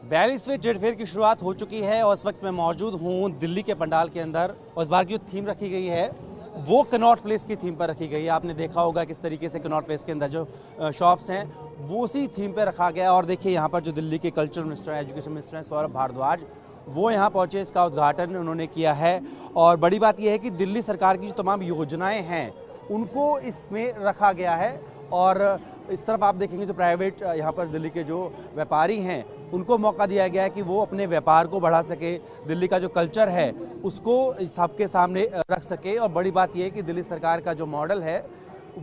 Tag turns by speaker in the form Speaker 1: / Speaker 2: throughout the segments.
Speaker 1: 42वें trade fair की शुरुआत हो चुकी है और इस वक्त मैं मौजूद हूँ दिल्ली के पंडाल के अंदर। और इस बार की जो थीम रखी गई है वो कनॉट प्लेस की थीम पर रखी गई है। आपने देखा होगा किस तरीके से कनॉट प्लेस के अंदर जो शॉप्स हैं वो उसी थीम पर रखा गया। और देखिए यहाँ पर जो दिल्ली के कल्चर मिनिस्टर हैं, एजुकेशन मिनिस्टर हैं सौरभ भारद्वाज, वो यहाँ पहुँचे, इसका उद्घाटन उन्होंने किया है। और बड़ी बात यह है कि दिल्ली सरकार की जो तमाम योजनाएँ हैं उनको इसमें रखा गया है। और इस तरफ आप देखेंगे जो प्राइवेट यहाँ पर दिल्ली के जो व्यापारी हैं उनको मौका दिया गया है कि वो अपने व्यापार को बढ़ा सके, दिल्ली का जो कल्चर है उसको सबके सामने रख सके। और बड़ी बात यह है कि दिल्ली सरकार का जो मॉडल है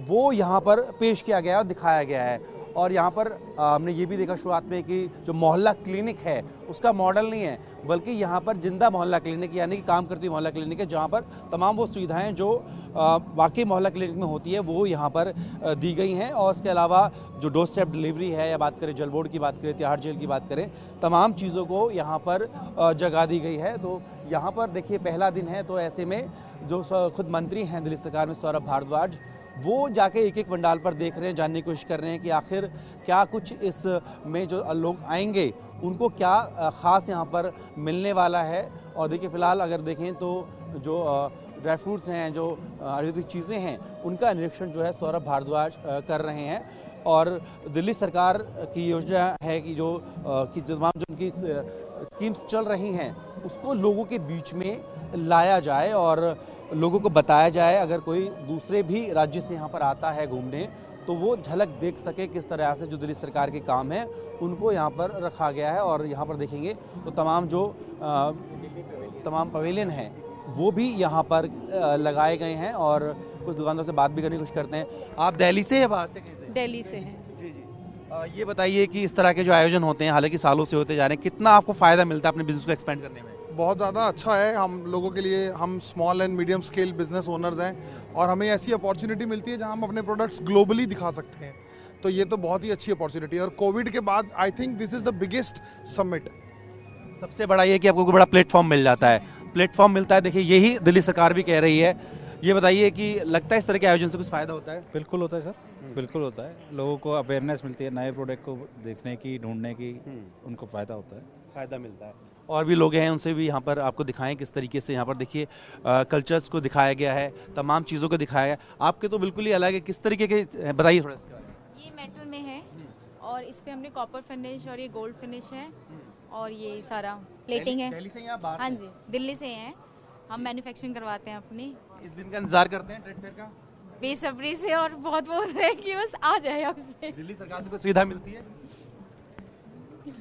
Speaker 1: वो यहाँ पर पेश किया गया और दिखाया गया है। और यहाँ पर हमने ये भी देखा शुरुआत में कि जो मोहल्ला क्लिनिक है उसका मॉडल नहीं है, बल्कि यहाँ पर जिंदा मोहल्ला क्लिनिक यानी कि काम करती मोहल्ला क्लिनिक है, जहाँ पर तमाम वो सुविधाएं जो वाकई मोहल्ला क्लिनिक में होती है वो यहाँ पर दी गई हैं। और इसके अलावा जो डोर स्टेप डिलीवरी है, या बात करें जल बोर्ड की बात करें, तिहाड़ जेल की बात करें, तमाम चीज़ों को यहाँ पर जगह दी गई है। तो यहाँ पर देखिए पहला दिन है, तो ऐसे में जो खुद मंत्री हैं दिल्ली सरकार में सौरभ भारद्वाज, वो जाके एक एक पंडाल पर देख रहे हैं, जानने की कोशिश कर रहे हैं कि आखिर क्या कुछ इस में जो लोग आएंगे उनको क्या ख़ास यहाँ पर मिलने वाला है। और देखिए फ़िलहाल अगर देखें तो जो ड्राई फ्रूट्स हैं, जो आयुर्वेदिक चीज़ें हैं, उनका निरीक्षण जो है सौरभ भारद्वाज कर रहे हैं। और दिल्ली सरकार की योजना है कि जो तमाम जो उनकी स्कीम्स चल रही हैं उसको लोगों के बीच में लाया जाए और लोगों को बताया जाए। अगर कोई दूसरे भी राज्य से यहाँ पर आता है घूमने तो वो झलक देख सके किस तरह से जो दिल्ली सरकार के काम है उनको यहाँ पर रखा गया है। और यहाँ पर देखेंगे तो तमाम पवेलियन हैं वो भी यहाँ पर लगाए गए हैं। और कुछ दुकानदारों से बात भी करने की कोशिश करते हैं। आप दिल्ली से या बाहर से? कैसे?
Speaker 2: दिल्ली से हैं।
Speaker 1: जी जी। ये बताइए कि इस तरह के जो आयोजन होते हैं, हालांकि सालों से होते जा रहे हैं, कितना आपको फ़ायदा मिलता है अपने बिजनेस को एक्सपेंड करने में?
Speaker 3: बहुत ज़्यादा अच्छा है हम लोगों के लिए। हम small and medium scale business owners हैं और हमें ऐसी अपॉर्चुनिटी मिलती है जहां हम अपने प्रोडक्ट्स ग्लोबली दिखा सकते हैं। तो ये तो बहुत ही अच्छी अपॉर्चुनिटी है। और कोविड के बाद I think this is the biggest summit.
Speaker 1: सबसे बड़ा ये कि आपको कोई बड़ा प्लेटफॉर्म मिल जाता है, प्लेटफॉर्म मिलता है। देखिए यही दिल्ली सरकार भी कह रही है। ये बताइए कि लगता है इस तरह के आयोजन से कुछ फ़ायदा होता है?
Speaker 4: बिल्कुल होता है सर, बिल्कुल होता है। लोगों को अवेयरनेस मिलती है, नए प्रोडक्ट को देखने की, ढूंढने की, उनको फ़ायदा होता है,
Speaker 1: फ़ायदा मिलता है। और भी लोग हैं, उनसे भी यहाँ पर आपको दिखाएं किस तरीके से यहाँ पर देखिए कल्चर्स को दिखाया गया है, तमाम चीज़ों को दिखाया गया है। आपके तो बिल्कुल ही अलग है, किस तरीके के बताइए थोड़ा इसके बारे में।
Speaker 5: ये मेटल में है और इस पे हमने कॉपर फिनिश और ये गोल्ड फिनिश है और ये सारा प्लेटिंग है।
Speaker 1: दिल्ली से या बाहर?
Speaker 5: हाँ जी, दिल्ली से हैं हम, मैन्युफैक्चरिंग करवाते हैं अपनी।
Speaker 1: इस दिन का इंतजार करते हैं ट्रेड फेयर का
Speaker 5: बेसब्री से और बहुत बोल रहे हैं कि बस आ जाए आपसे।
Speaker 1: दिल्ली सरकार से कोई सुविधा मिलती है?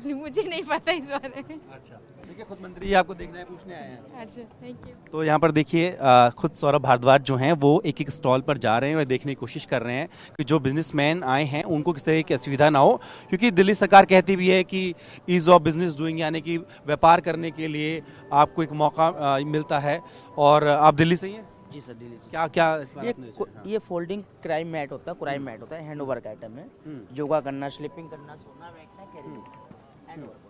Speaker 5: मुझे नहीं पता इस बारे में।
Speaker 1: अच्छा, देखिए खुद मंत्री जी आपको देखना है, पूछने आए हैं।
Speaker 5: अच्छा, थैंक यू।
Speaker 1: तो यहाँ पर देखिए खुद सौरभ भारद्वाज जो हैं वो एक एक स्टॉल पर जा रहे हैं और देखने की कोशिश कर रहे हैं कि जो बिजनेसमैन आए हैं उनको किस तरह की असुविधा ना हो। क्योंकि दिल्ली सरकार कहती भी है कि ईज ऑफ बिजनेस डूइंग, यानी कि व्यापार करने के लिए आपको एक मौका मिलता है। और आप दिल्ली से ही हैं?
Speaker 6: जी सर, दिल्ली से।
Speaker 1: क्या क्या इस बार
Speaker 6: ये फोल्डिंग क्राइम मैट होता है, क्राइम मैट होता है, हैंड ओवर का आइटम है। योगा करना, स्लिपिंग करना, सोना बैठना, हैंड ओवर।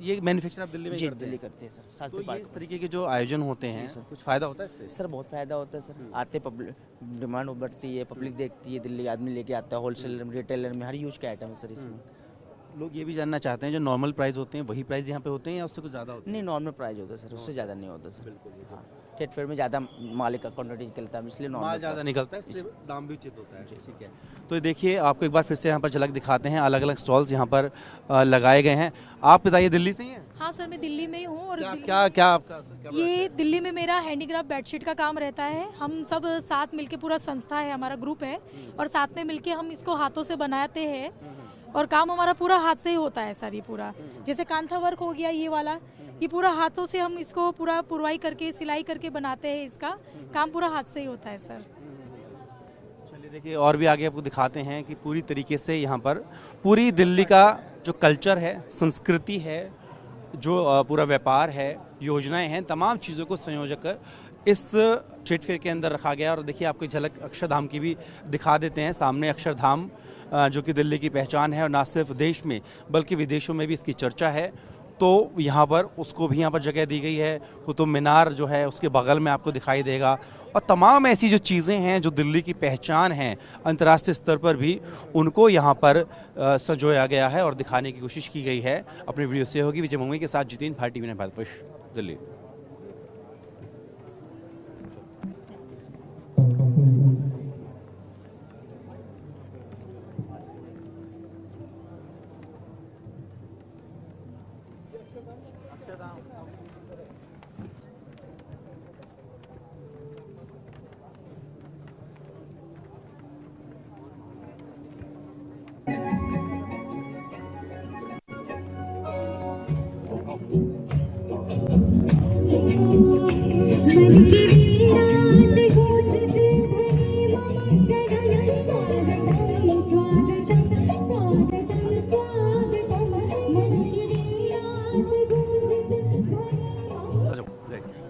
Speaker 1: ये मैन्युफैक्चर आप दिल्ली में
Speaker 6: जी
Speaker 1: करते
Speaker 6: दिल्ली
Speaker 1: हैं?
Speaker 6: करते हैं सर।
Speaker 1: तो
Speaker 6: शास्त्री
Speaker 1: ये
Speaker 6: पार्क
Speaker 1: इस तरीके के जो आयोजन होते हैं
Speaker 6: सर।
Speaker 1: कुछ फायदा होता है इससे?
Speaker 6: सर बहुत फायदा होता है सर। आते पब्लिक डिमांड बढ़ती है, पब्लिक देखती है, दिल्ली आदमी लेके आता है। होलसेलर में, रिटेलर में हर यूज के आइटम है सर इसमें।
Speaker 1: लोग ये भी जानना चाहते हैं जो नॉर्मल प्राइस होते हैं वही प्राइस यहाँ पे होते हैं या उससे कुछ ज़्यादा होते हैं?
Speaker 6: नहीं, नॉर्मल प्राइस होता है सर, उससे ज़्यादा नहीं होता सर। हाँ, ट्रेड फेयर में ज़्यादा माल का क्वान्टिटी निकलता है, इसलिए
Speaker 1: माल
Speaker 6: नॉर्मल
Speaker 1: ज़्यादा निकलता है, इसलिए दाम भी उचित होता है। ठीक है, तो ये देखिए आपको एक बार फिर से यहाँ पर झलक दिखाते हैं। अलग अलग स्टॉल्स यहाँ पर लगाए गए हैं। आप बताइए दिल्ली से ही हैं?
Speaker 2: हाँ सर, मैं दिल्ली में ही हूँ। और
Speaker 1: क्या आपका
Speaker 2: ये दिल्ली में मेरा हैंडीक्राफ्ट बेडशीट का काम रहता है। हम सब साथ मिलके, पूरा संस्था है, हमारा ग्रुप है, और साथ में मिलके हम इसको हाथों से बनाते हैं। और काम हमारा पूरा हाथ से ही होता है सर। ये पूरा जैसे कांथा वर्क हो गया, ये वाला, ये पूरा हाथों से हम इसको पूरा पुरवाई करके, सिलाई करके बनाते हैं। इसका काम पूरा हाथ से ही होता है सर।
Speaker 1: चलिए देखिए और भी आगे आपको दिखाते हैं कि पूरी तरीके से यहाँ पर पूरी दिल्ली का जो कल्चर है, संस्कृति है, जो पूरा व्यापार है, योजनाएं हैं, तमाम चीज़ों को संयोजक कर इस ट्रेड फेयर के अंदर रखा गया। और देखिए आपको झलक अक्षरधाम की भी दिखा देते हैं। सामने अक्षरधाम जो कि दिल्ली की पहचान है और ना सिर्फ देश में बल्कि विदेशों में भी इसकी चर्चा है। तो यहाँ पर उसको भी यहाँ पर जगह दी गई है। कुतुब मीनार जो है उसके बगल में आपको दिखाई देगा, और तमाम ऐसी जो चीज़ें हैं जो दिल्ली की पहचान हैं अंतर्राष्ट्रीय स्तर पर भी, उनको यहाँ पर संजोया गया है और दिखाने की कोशिश की गई है। अपनी वीडियो से होगी विजय मंगवी के साथ जितेंद्र भारती, विनय भारतपुष, दिल्ली।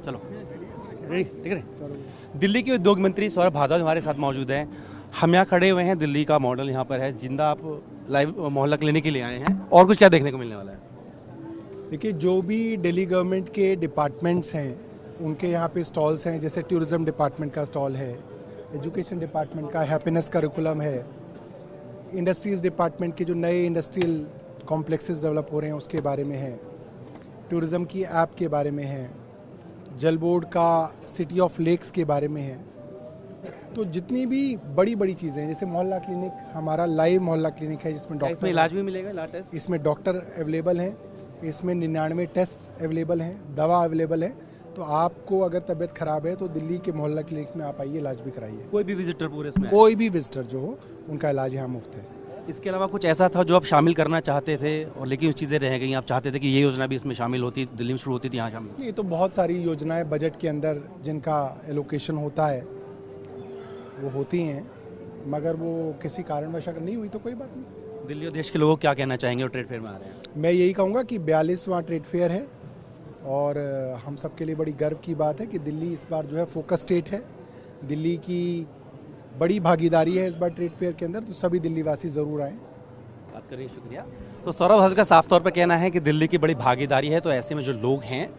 Speaker 1: चलो ठीक है। दिल्ली के उद्योग मंत्री सौरभ भारद्वाज हमारे साथ मौजूद हैं। हम यहाँ खड़े हुए हैं, दिल्ली का मॉडल यहाँ पर है जिंदा। आप लाइव मोहल्ला क्लिनिक के लिए आए हैं, और कुछ क्या देखने को मिलने वाला है?
Speaker 7: देखिए, जो भी दिल्ली गवर्नमेंट के डिपार्टमेंट्स हैं उनके यहाँ पे स्टॉल्स हैं। जैसे टूरिज्म डिपार्टमेंट का स्टॉल है, एजुकेशन डिपार्टमेंट का हैप्पीनेस करिकुलम है, इंडस्ट्रीज़ डिपार्टमेंट के जो नए इंडस्ट्रियल कॉम्प्लेक्सेस डेवलप हो रहे हैं उसके बारे में है, टूरिज़्म की ऐप के बारे में है, जल बोर्ड का सिटी ऑफ लेक्स के बारे में है। तो जितनी भी बड़ी बड़ी चीज़ें हैं, जैसे मोहल्ला क्लिनिक, हमारा लाइव मोहल्ला क्लिनिक है जिसमें डॉक्टर,
Speaker 1: इसमें इलाज भी मिलेगा, इलाज टेस्ट?
Speaker 7: इसमें डॉक्टर अवेलेबल हैं, इसमें 99 टेस्ट अवेलेबल हैं, दवा अवेलेबल है। तो आपको अगर तबीयत खराब है तो दिल्ली के मोहल्ला क्लिनिक में आप आइए, इलाज भी कराइए।
Speaker 1: कोई भी विजिटर पूरे इसमें?
Speaker 7: कोई भी विजिटर जो हो उनका इलाज यहाँ मुफ्त है।
Speaker 1: इसके अलावा कुछ ऐसा था जो आप शामिल करना चाहते थे और लेकिन चीज़ें रह गई, आप चाहते थे कि ये योजना भी इसमें शामिल होती, दिल्ली में शुरू होती थी, यहाँ शामिल?
Speaker 7: ये तो बहुत सारी योजनाएं बजट के अंदर जिनका एलोकेशन होता है वो होती हैं, मगर वो किसी कारणवश अगर नहीं हुई तो कोई बात नहीं।
Speaker 1: दिल्ली और देश के लोगों को क्या कहना चाहेंगे वो ट्रेड फेयर में आ रहे हैं?
Speaker 7: मैं यही कहूँगा कि 42वां ट्रेड फेयर है और हम सब के लिए बड़ी गर्व की बात है कि दिल्ली इस बार जो है फोकस स्टेट है। दिल्ली की बड़ी भागीदारी है इस बार ट्रेड फेयर के अंदर, तो सभी दिल्लीवासी ज़रूर आएँ।
Speaker 1: बात करिए, शुक्रिया। तो सौरभ हज का साफ तौर पर कहना है कि दिल्ली की बड़ी भागीदारी है, तो ऐसे में जो लोग हैं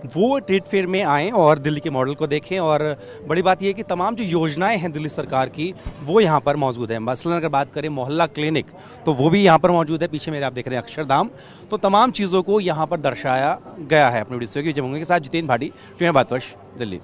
Speaker 1: वो ट्रेड फेयर में आएँ और दिल्ली के मॉडल को देखें। और बड़ी बात यह है कि तमाम जो योजनाएं हैं दिल्ली सरकार की वो यहाँ पर मौजूद है। मसलन अगर बात करें मोहल्ला क्लिनिक, तो वो भी यहाँ पर मौजूद है। पीछे मेरे आप देख रहे हैं अक्षरधाम। तो तमाम चीज़ों को यहाँ पर दर्शाया गया है। अपनी वीडियो के साथ जितेंद्र भाटी, भारतवर्ष, दिल्ली।